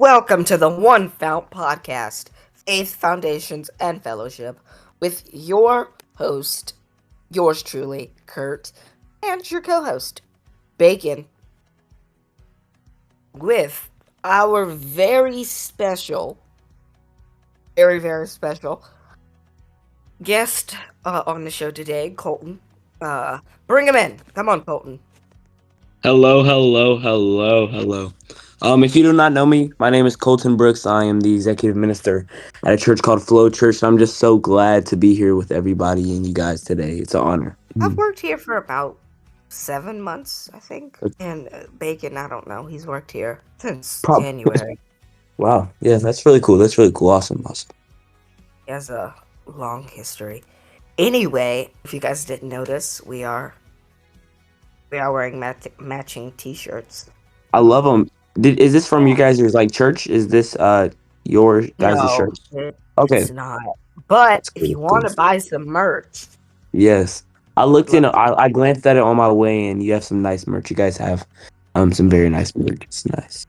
Welcome to the One Fount podcast, Faith, Foundations, and Fellowship, with your host, yours truly, Kurt, and your co-host, Bacon, with our very special guest on the show today, Colten. Bring him in. Come on, Colten. Hello. If you do not know me, my name is Colten Brooks. I am the executive minister at a church called Flow Church. I'm just so glad to be here with everybody and you guys today. It's an honor. I've worked here for about 7 months, I think. And Bacon, I don't know. He's worked here since Prob- January. wow. Yeah, that's really cool. Awesome. He has a long history. Anyway, if you guys didn't notice, we are wearing matching T-shirts. I love them. Is this from you guys' like church? Is this your guys' No, church? Okay, it's not. But that's if cool. you want to buy some merch, Yes, I'd love to. I glanced at it on my way, and you have some nice merch. You guys have some very nice merch. It's nice.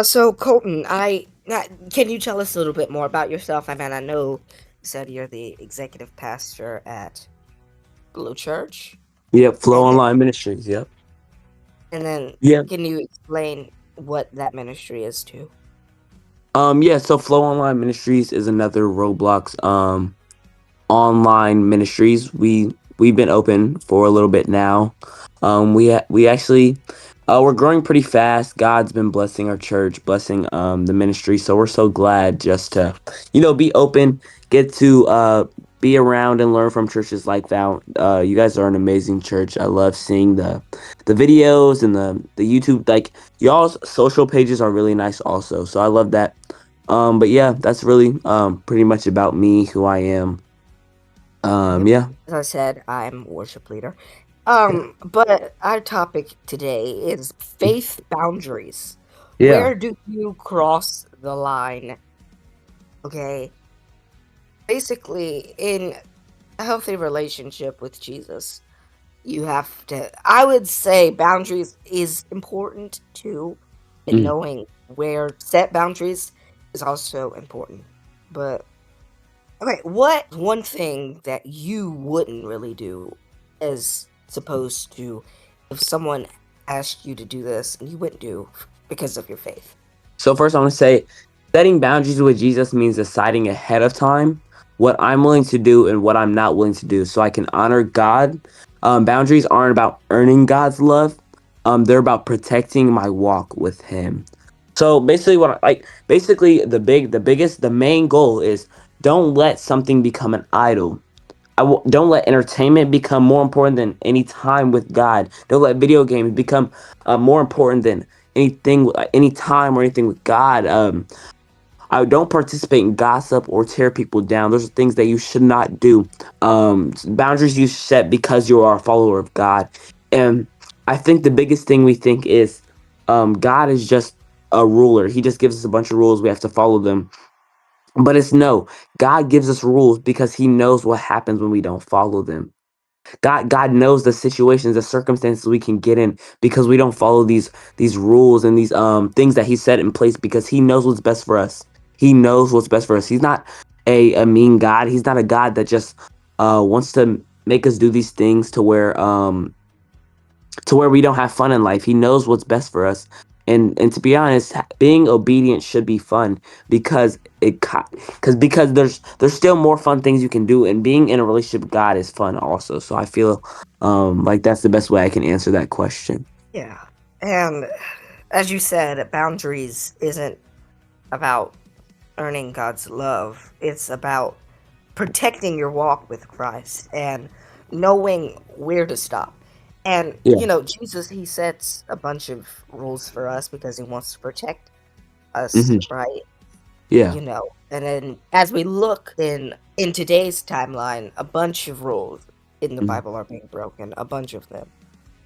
So Colton, can you tell us a little bit more about yourself? I mean, I know you said you're the executive pastor at Blue Church, Yep, Flow and then, Online Ministries. Yep. and then Yeah. can you explain what that ministry is too? So Flow Online Ministries is another Roblox online ministries. We've been open for a little bit now. We actually we're growing pretty fast. God's been blessing our church, blessing the ministry. So we're so glad just to be open, get to be around and learn from churches like that. You guys are an amazing church. I love seeing the videos and the YouTube, like y'all's social pages are really nice also. So I love that. But yeah, that's really pretty much about me, who I am. Yep. Yeah. As I said, I'm worship leader. Yeah. But our topic today is faith boundaries. Yeah. Where do you cross the line? Okay. Basically, in a healthy relationship with Jesus, you have to, I would say boundaries is important too, and Mm. knowing where set boundaries is also important. But okay, what one thing that you wouldn't really do as opposed to if someone asked you to do this and you wouldn't do because of your faith? So first, I want to say, setting boundaries with Jesus means deciding ahead of time what I'm willing to do and what I'm not willing to do, so I can honor God. Boundaries aren't about earning God's love. They're about protecting my walk with Him. So basically, the main goal is don't let something become an idol. Don't let entertainment become more important than any time with God. Don't let video games become more important than any time or anything with God. I don't participate in gossip or tear people down. Those are things that you should not do. Boundaries you set because you are a follower of God. And I think the biggest thing we think is God is just a ruler. He just gives us a bunch of rules. We have to follow them. But it's no, God gives us rules because He knows what happens when we don't follow them. God knows the situations, the circumstances we can get in because we don't follow these rules and these things that He set in place, because He knows what's best for us. He knows what's best for us. He's not a mean God. He's not a God that just wants to make us do these things to where we don't have fun in life. He knows what's best for us. And to be honest, being obedient should be fun because because there's still more fun things you can do, and being in a relationship with God is fun also. So I feel like that's the best way I can answer that question. Yeah. And as you said, boundaries isn't about earning God's love, it's about protecting your walk with Christ and knowing where to stop. And, Yeah. Jesus, he sets a bunch of rules for us because he wants to protect us, Hmm. right? Yeah. And then as we look in today's timeline, a bunch of rules in the Mhm. Bible are being broken, a bunch of them.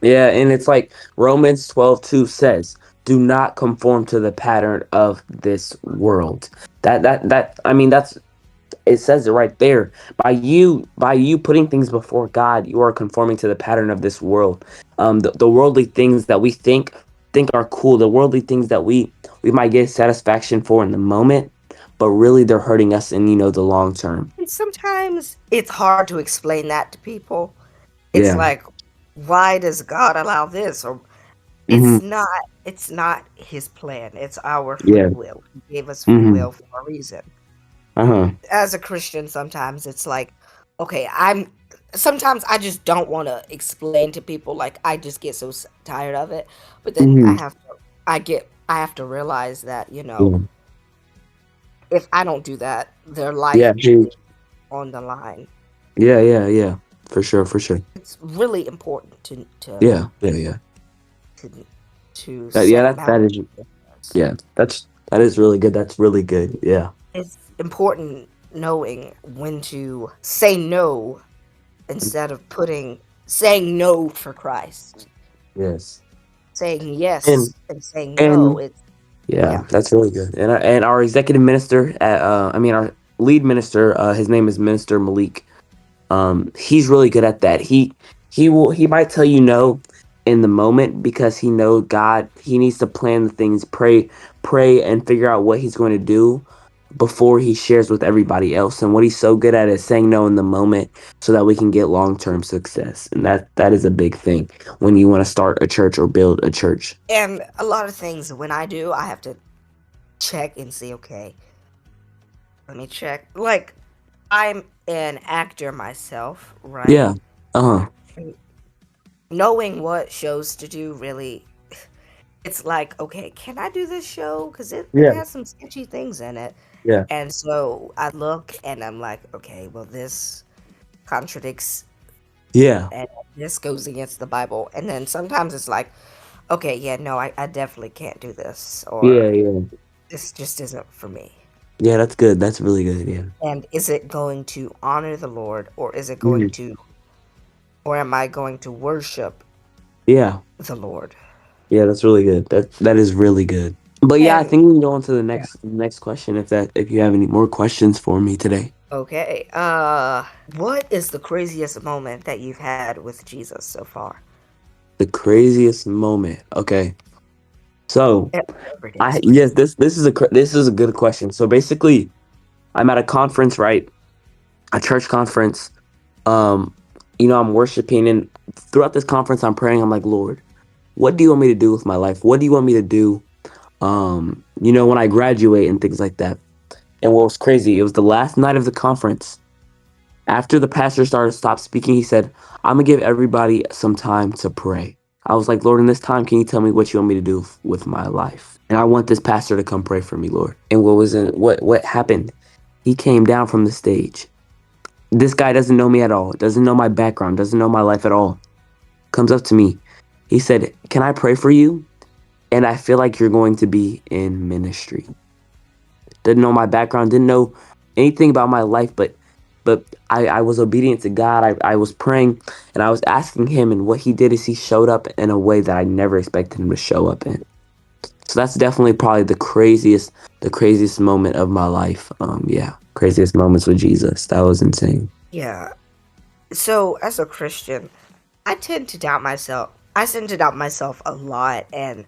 Yeah, and it's like Romans 12:2 says, "Do not conform to the pattern of this world." That I mean, that's it says it right there. By you putting things before God, you are conforming to the pattern of this world. The worldly things that we think. think are cool, the worldly things that we might get satisfaction for in the moment, but really they're hurting us in, the long term. And sometimes it's hard to explain that to people. It's Yeah. like, why does God allow this? Or Hmm. it's not his plan. It's our free Yeah. will. He gave us free Hmm. will for a reason. Uh-huh. As a Christian, sometimes it's like, okay, I'm sometimes I just don't want to explain to people, like I just get so tired of it. But then Hmm. I have to realize that, Yeah. if I don't do that, their life Yeah. Hey. is on the line. Yeah. Yeah. Yeah. For sure. For sure. It's really important to Yeah. Yeah. Yeah. to to That, yeah. set That is. boundaries. Yeah. That is really good. That's really good. Yeah. It's important knowing when to say no instead of putting saying no for Christ. Yes. Saying And yes and saying no. and It's yeah, yeah. that's really good. And our executive minister at I mean our lead minister, his name is Minister Malik. He's really good at that. He might tell you no in the moment because he knows God. He needs to plan the things, pray, and figure out what he's going to do before he shares with everybody else. And what he's so good at is saying no in the moment so that we can get long-term success. And that is a big thing when you want to start a church or build a church. And a lot of things when I do, I have to check and see, okay, let me check. Like I'm an actor myself, right? Yeah. Uh-huh. And knowing what shows to do really it's like, okay, can I do this show? Because it Yeah. has some sketchy things in it. Yeah. And so I look and I'm like, okay, well, this contradicts Yeah. and this goes against the Bible. And then sometimes it's like, okay, yeah, no, I definitely can't do this, Yeah. or Yeah. this just isn't for me. Yeah, that's good. That's really good. Yeah. And is it going to honor the Lord, or is it going Mhm. to, or am I going to worship Yeah. the Lord? Yeah, that's really good. That is really good. But yeah, I And think we can go on to the yeah, next question if you have any more questions for me today. okay. What is the craziest moment that you've had with Jesus so far? The craziest moment. Okay. So, Whatever it I is, but yes, this is a good question. So basically, I'm at a conference, right? A church conference. Um, I'm worshiping, and throughout this conference I'm praying. I'm like, "Lord, what do you want me to do with my life? What do you want me to do when I graduate and things like that?" And what was crazy, it was the last night of the conference. After the pastor stopped speaking, he said, "I'm gonna give everybody some time to pray." I was like, "Lord, in this time, can you tell me what you want me to do with my life?" And I want this pastor to come pray for me, Lord. And what happened? He came down from the stage. This guy doesn't know me at all, doesn't know my background, doesn't know my life at all. Comes up to me. He said, "Can I pray for you? And I feel like you're going to be in ministry." Didn't know my background, didn't know anything about my life, but I was obedient to God. I was praying and I was asking him, and what he did is he showed up in a way that I never expected him to show up in. So that's definitely probably the craziest moment of my life. Yeah, craziest moments with Jesus. That was insane. yeah. So as a Christian, I tend to doubt myself. I tend to doubt myself a lot, and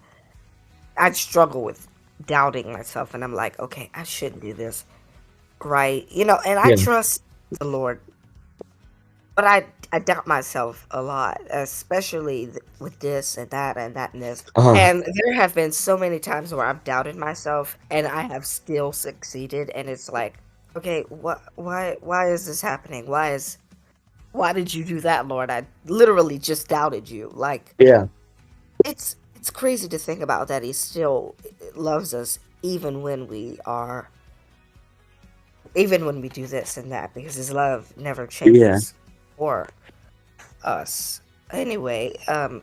I struggle with doubting myself. And I'm like, okay, I shouldn't do this, right? And I Yeah. trust the Lord, but I doubt myself a lot, especially with this and that and that and this. Uh-huh. And there have been so many times where I've doubted myself, and I have still succeeded. And it's like, okay, why is this happening? Why did you do that, Lord? I literally just doubted you. Like Yeah. it's crazy to think about that he still loves us even when we do this and that, because his love never Yeah. changes for us. Anyway,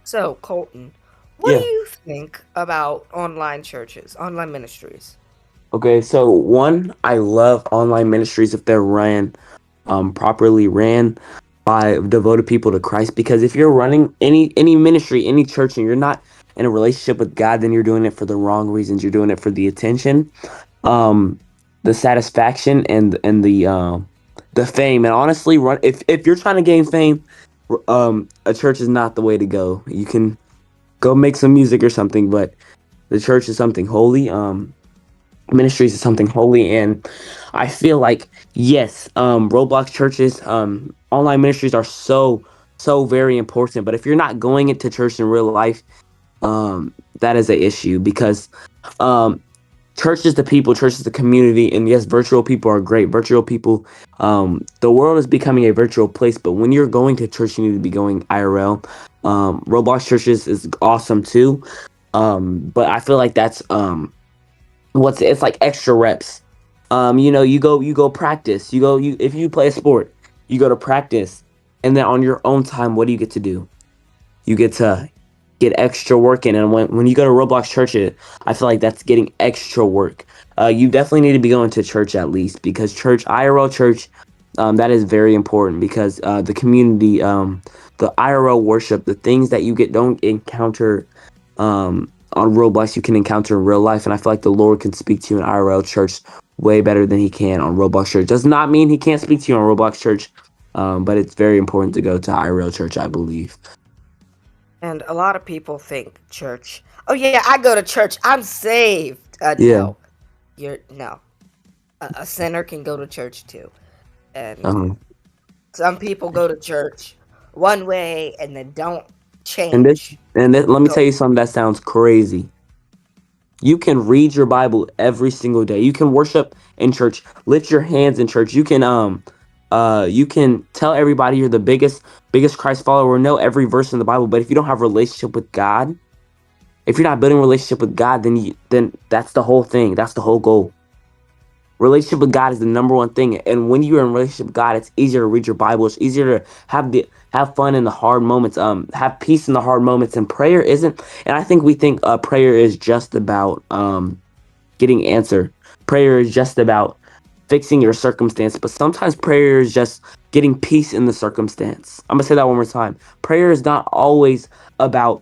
so Colton, what do Yeah. you think about online churches, online ministries? Okay, so one, I love online ministries if they're properly ran by devoted people to Christ. Because if you're running any ministry, any church, and you're not in a relationship with God, then you're doing it for the wrong reasons. You're doing it for the attention, um, the satisfaction, and the fame. And honestly, run if you're trying to gain fame, a church is not the way to go. You can go make some music or something. But the church is something holy. Ministries is something holy, and I feel like yes, Roblox churches, online ministries are so very important. But if you're not going into church in real life, that is an issue because um church is the people, church is the community, and yes, virtual people are great. Virtual people, the world is becoming a virtual place, but when you're going to church, you need to be going IRL. Roblox churches is awesome too, but I feel like that's what's it's like extra reps. You go practice. You if you play a sport, you go to practice, and then on your own time, what do you get to do? You get to get extra work in. And when you go to Roblox church, I feel like that's getting extra work. You definitely need to be going to church at least because church, IRL church, that is very important because the community, the IRL worship, the things that you get don't encounter on Roblox, you can encounter in real life. And I feel like the Lord can speak to you in IRL church way better than he can on Roblox church. Does not mean he can't speak to you on Roblox church, but it's very important to go to IRL church, I believe. And a lot of people think church. Oh yeah, I go to church. I'm saved. Yeah. No, you're no. A sinner can go to church too, and Um, some people go to church one way and then don't And this, change. let me Go. tell you something that sounds crazy. You can read your Bible every single day. You can worship in church, lift your hands in church. You can tell everybody you're the biggest Christ follower, know every verse in the Bible. But if you don't have a relationship with God, if you're not building a relationship with God, then that's the whole thing. That's the whole goal. Relationship with God is the number one thing. And when you're in relationship with God, it's easier to read your Bible. It's easier to have fun in the hard moments, have peace in the hard moments. And prayer isn't, and I think we think prayer is just about getting answered. Prayer is just about fixing your circumstance, but sometimes prayer is just getting peace in the circumstance. I'm gonna say that one more time. Prayer is not always about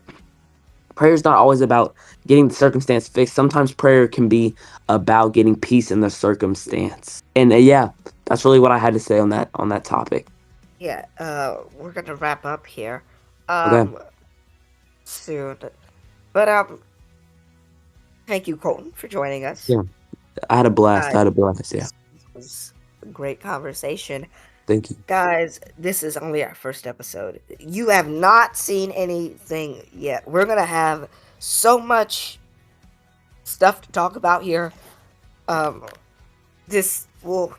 Prayer is not always about getting the circumstance fixed. Sometimes prayer can be about getting peace in the circumstance. And yeah, that's really what I had to say on that topic. Yeah, we're gonna wrap up here, Okay. um, soon. But thank you, Colton, for joining us. Yeah. I had a blast. Uh, I had a blast. Yeah. this was a great conversation. Thank you. Guys, this is only our first episode. You have not seen anything yet. We're gonna have so much stuff to talk about here. Um, this will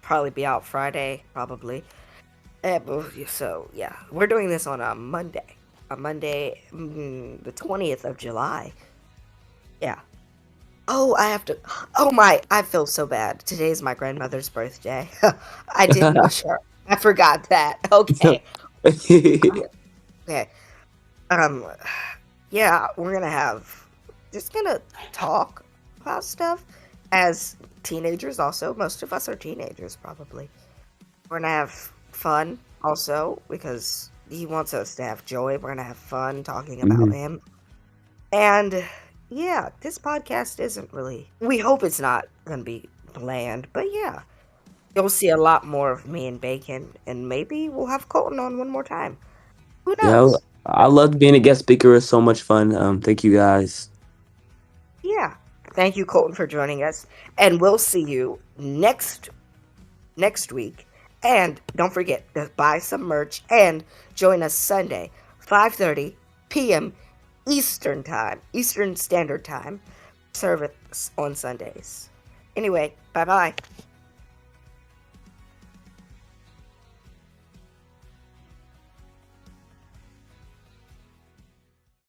probably be out Friday, probably. So yeah, we're doing this on a Monday. A Monday, the 20th of July. Yeah. Oh, I have to. Oh my, I feel so bad. Today's my grandmother's birthday. I didn't wish her. I forgot that. Okay. Okay. Um, yeah, we're gonna have just gonna talk about stuff as teenagers. Also, most of us are teenagers, probably. We're gonna have fun also because he wants us to have joy. We're gonna have fun talking about Mhm. him. And yeah, this podcast isn't really. We hope it's not gonna be bland, but yeah, you'll see a lot more of me and Bacon, and maybe we'll have Colton on one more time. Who Yeah. knows? I loved being a guest speaker. It was so much fun. Thank you guys. Yeah. Thank you, Colton, for joining us, and we'll see you next week. And don't forget to buy some merch and join us Sunday, 5:30 p.m. Eastern Standard Time, service on Sundays. Anyway, bye bye.